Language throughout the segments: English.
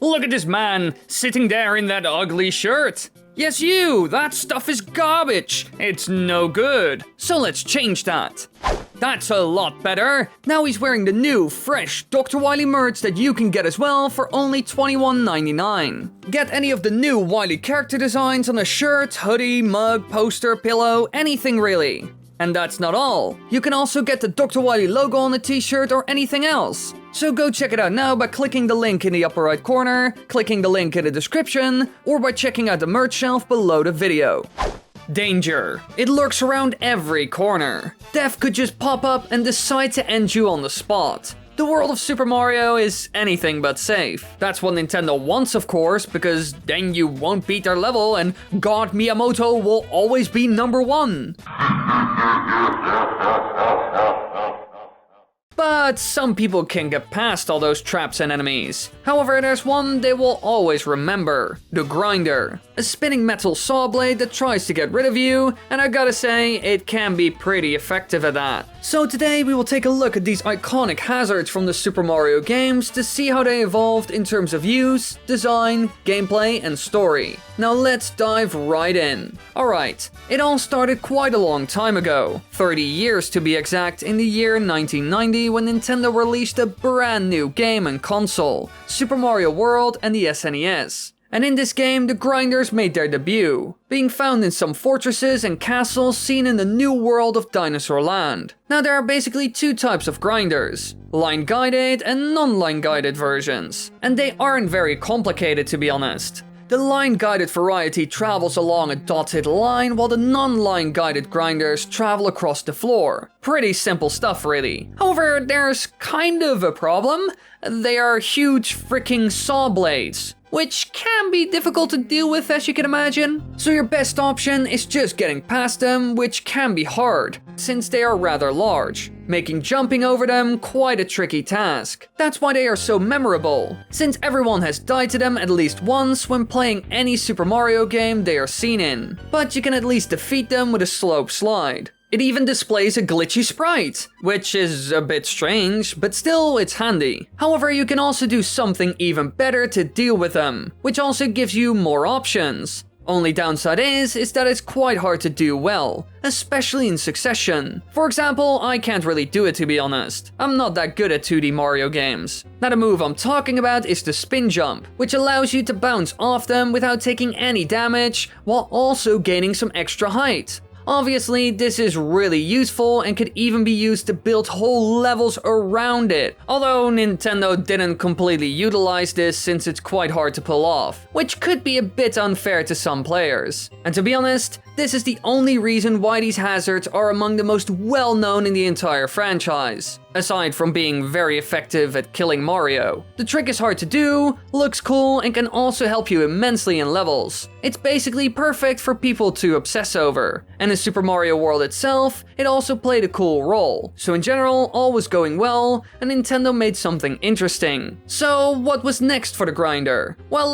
Look at this man, sitting there in that ugly shirt. Yes, you! That stuff is garbage! It's no good! So let's change that. That's a lot better! Now he's wearing the new, fresh Dr.Wily merch that you can get as well for only $21.99. Get any of the new Wily character designs on a shirt, hoodie, mug, poster, pillow, anything really. And that's not all. You can also get the Dr.Wily logo on a t-shirt or anything else. So go check it out now by clicking the link in the upper right corner, clicking the link in the description, or by checking out the merch shelf below the video. Danger. It lurks around every corner. Death could just pop up and decide to end you on the spot. The world of Super Mario is anything but safe. That's what Nintendo wants, of course, because then you won't beat their level and God Miyamoto will always be #1. But some people can get past all those traps and enemies. However, there's one they will always remember: the grinder. A spinning metal saw blade that tries to get rid of you, and I gotta say, it can be pretty effective at that. So today we will take a look at these iconic hazards from the Super Mario games to see how they evolved in terms of use, design, gameplay, and story. Now let's dive right in. Alright, it all started quite a long time ago, 30 years to be exact, in the year 1990 when Nintendo released a brand new game and console, Super Mario World and the SNES. And in this game, the grinders made their debut, being found in some fortresses and castles seen in the new world of Dinosaur Land. Now there are basically two types of grinders, line-guided and non-line guided versions, and they aren't very complicated to be honest. The line-guided variety travels along a dotted line, while the non-line guided grinders travel across the floor. Pretty simple stuff really. However, there's kind of a problem. They are huge freaking saw blades, which can be difficult to deal with, as you can imagine. So your best option is just getting past them, which can be hard, since they are rather large, making jumping over them quite a tricky task. That's why they are so memorable, since everyone has died to them at least once when playing any Super Mario game they are seen in. But you can at least defeat them with a slope slide. It even displays a glitchy sprite, which is a bit strange, but still it's handy. However, you can also do something even better to deal with them, which also gives you more options. Only downside is that it's quite hard to do well, especially in succession. For example, I can't really do it to be honest. I'm not that good at 2D Mario games. Now the move I'm talking about is the spin jump, which allows you to bounce off them without taking any damage, while also gaining some extra height. Obviously, this is really useful and could even be used to build whole levels around it, although Nintendo didn't completely utilize this since it's quite hard to pull off, which could be a bit unfair to some players. And to be honest, this is the only reason why these hazards are among the most well-known in the entire franchise, aside from being very effective at killing Mario. The trick is hard to do, looks cool, and can also help you immensely in levels. It's basically perfect for people to obsess over, and in Super Mario World itself, it also played a cool role. So in general, all was going well, and Nintendo made something interesting. So what was next for the grinder? Well,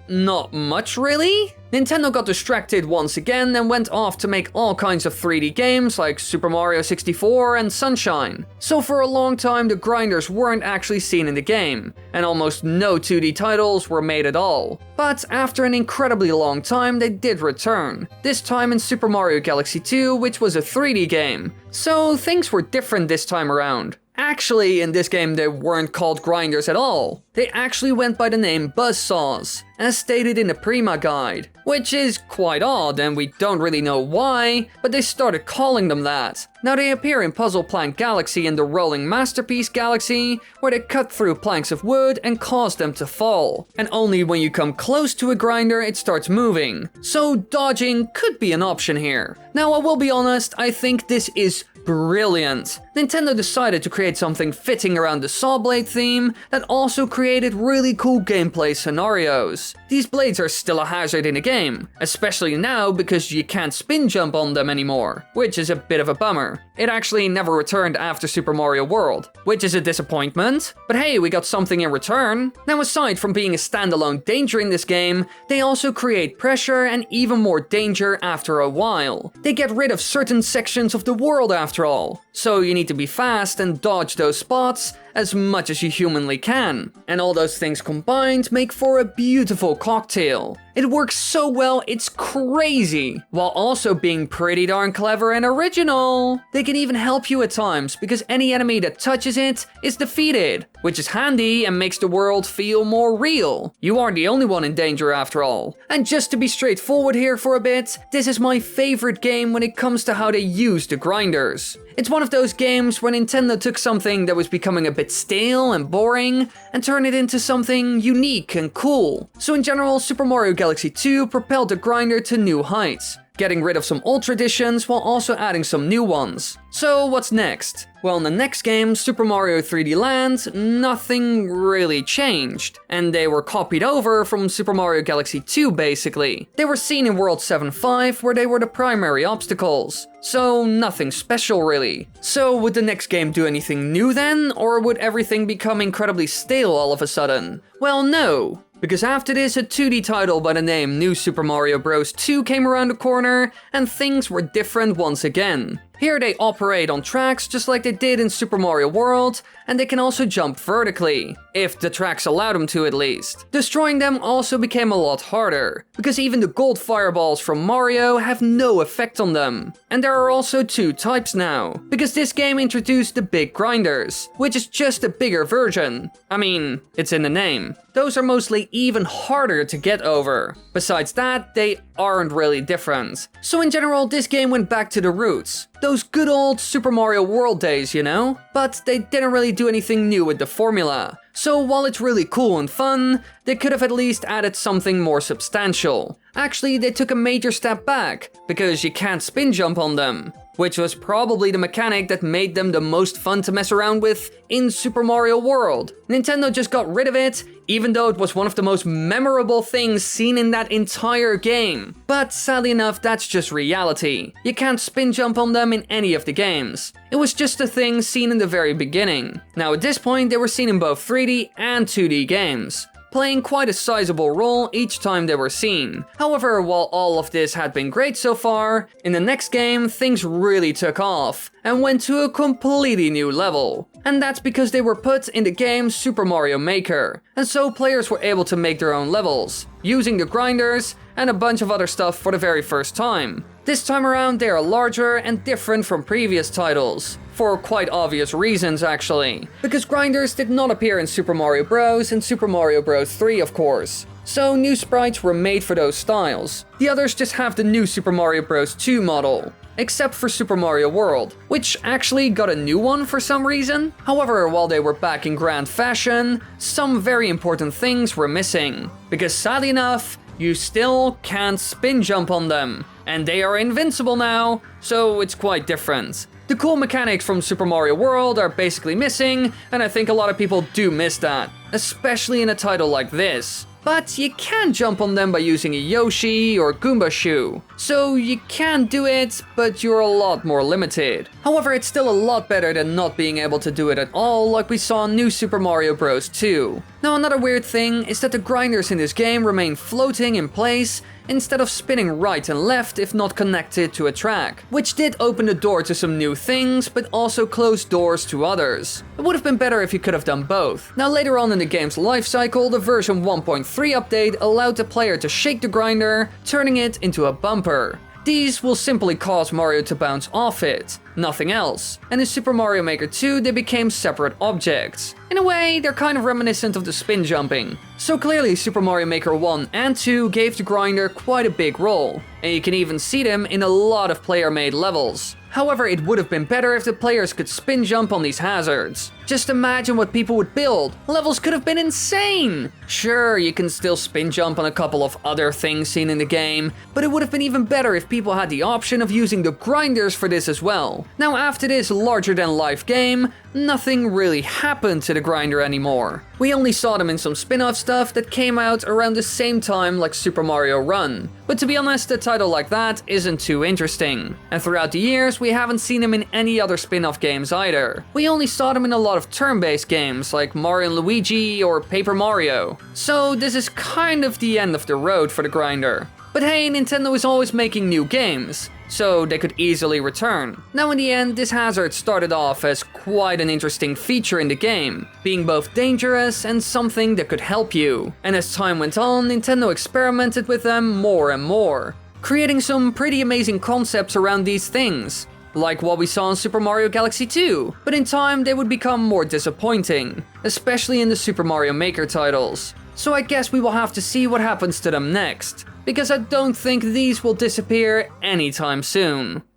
not much really? Nintendo got distracted once again and went off to make all kinds of 3D games like Super Mario 64 and Sunshine. So for a long time the grinders weren't actually seen in the game, and almost no 2D titles were made at all. But after an incredibly long time they did return, this time in Super Mario Galaxy 2, which was a 3D game. So things were different this time around. Actually, in this game they weren't called grinders at all. They actually went by the name buzzsaws, as stated in the Prima guide, which is quite odd and we don't really know why, but they started calling them that. Now they appear in Puzzle Plank Galaxy and the Rolling Masterpiece Galaxy, where they cut through planks of wood and cause them to fall. And only when you come close to a grinder it starts moving, so dodging could be an option here. Now I will be honest, I think this is brilliant. Nintendo decided to create something fitting around the saw blade theme that also created really cool gameplay scenarios. These blades are still a hazard in the game, especially now because you can't spin jump on them anymore, which is a bit of a bummer. It actually never returned after Super Mario World, which is a disappointment, but hey, we got something in return. Now aside from being a standalone danger in this game, they also create pressure and even more danger after a while. They get rid of certain sections of the world after all, so you need to be fast and dodge those spots, as much as you humanly can. And all those things combined make for a beautiful cocktail. It works so well, it's crazy, while also being pretty darn clever and original. They can even help you at times, because any enemy that touches it is defeated, which is handy and makes the world feel more real. You aren't the only one in danger after all. And just to be straightforward here for a bit, this is my favorite game when it comes to how they use the grinders. It's one of those games where Nintendo took something that was becoming a bit stale and boring and turned it into something unique and cool. So in general, Super Mario Galaxy 2 propelled the grinder to new heights, getting rid of some old traditions while also adding some new ones. So what's next? Well, in the next game, Super Mario 3D Land, nothing really changed, and they were copied over from Super Mario Galaxy 2 basically. They were seen in World 7.5 where they were the primary obstacles, so nothing special really. So would the next game do anything new then, or would everything become incredibly stale all of a sudden? Well, no. Because after this, a 2D title by the name New Super Mario Bros. 2 came around the corner, and things were different once again. Here they operate on tracks just like they did in Super Mario World, and they can also jump vertically, if the tracks allow them to at least. Destroying them also became a lot harder, because even the gold fireballs from Mario have no effect on them. And there are also two types now, because this game introduced the big grinders, which is just a bigger version. I mean, it's in the name. Those are mostly even harder to get over. Besides that, they aren't really different. So in general, this game went back to the roots. Those good old Super Mario World days, you know? But they didn't really do anything new with the formula. So while it's really cool and fun, they could have at least added something more substantial. Actually, they took a major step back, because you can't spin jump on them, which was probably the mechanic that made them the most fun to mess around with in Super Mario World. Nintendo just got rid of it, even though it was one of the most memorable things seen in that entire game. But sadly enough, that's just reality. You can't spin jump on them in any of the games. It was just a thing seen in the very beginning. Now at this point, they were seen in both 3D and 2D games, playing quite a sizable role each time they were seen. However, while all of this had been great so far, in the next game things really took off and went to a completely new level. And that's because they were put in the game Super Mario Maker, and so players were able to make their own levels, using the grinders and a bunch of other stuff for the very first time. This time around they are larger and different from previous titles, for quite obvious reasons actually. Because grinders did not appear in Super Mario Bros. And Super Mario Bros. 3 of course. So new sprites were made for those styles. The others just have the new Super Mario Bros. 2 model, except for Super Mario World, which actually got a new one for some reason. However, while they were back in grand fashion, some very important things were missing. Because sadly enough, you still can't spin jump on them, and they are invincible now, so it's quite different. The cool mechanics from Super Mario World are basically missing, and I think a lot of people do miss that, especially in a title like this. But you can jump on them by using a Yoshi or Goomba shoe. So you can do it, but you're a lot more limited. However, it's still a lot better than not being able to do it at all, like we saw in New Super Mario Bros. 2. Now another weird thing is that the grinders in this game remain floating in place instead of spinning right and left if not connected to a track, which did open the door to some new things, but also closed doors to others. It would have been better if you could have done both. Now later on in the game's life cycle, the version 1.3 update allowed the player to shake the grinder, turning it into a bumper. These will simply cause Mario to bounce off it, nothing else. And in Super Mario Maker 2 they became separate objects. In a way, they're kind of reminiscent of the spin jumping. So clearly Super Mario Maker 1 and 2 gave the grinder quite a big role, and you can even see them in a lot of player-made levels. However, it would have been better if the players could spin jump on these hazards. Just imagine what people would build. Levels could have been insane! Sure, you can still spin jump on a couple of other things seen in the game, but it would have been even better if people had the option of using the grinders for this as well. Now after this larger-than-life game, nothing really happened to the grinder anymore. We only saw them in some spin-off stuff that came out around the same time like Super Mario Run. But to be honest, a title like that isn't too interesting. And throughout the years, we haven't seen them in any other spin-off games either. We only saw them in a lot of turn-based games like Mario & Luigi or Paper Mario. So this is kind of the end of the road for the grinder. But hey, Nintendo is always making new games, so they could easily return. Now in the end, this hazard started off as quite an interesting feature in the game, being both dangerous and something that could help you. And as time went on, Nintendo experimented with them more and more, creating some pretty amazing concepts around these things, like what we saw in Super Mario Galaxy 2, but in time they would become more disappointing, especially in the Super Mario Maker titles. So I guess we will have to see what happens to them next, because I don't think these will disappear anytime soon.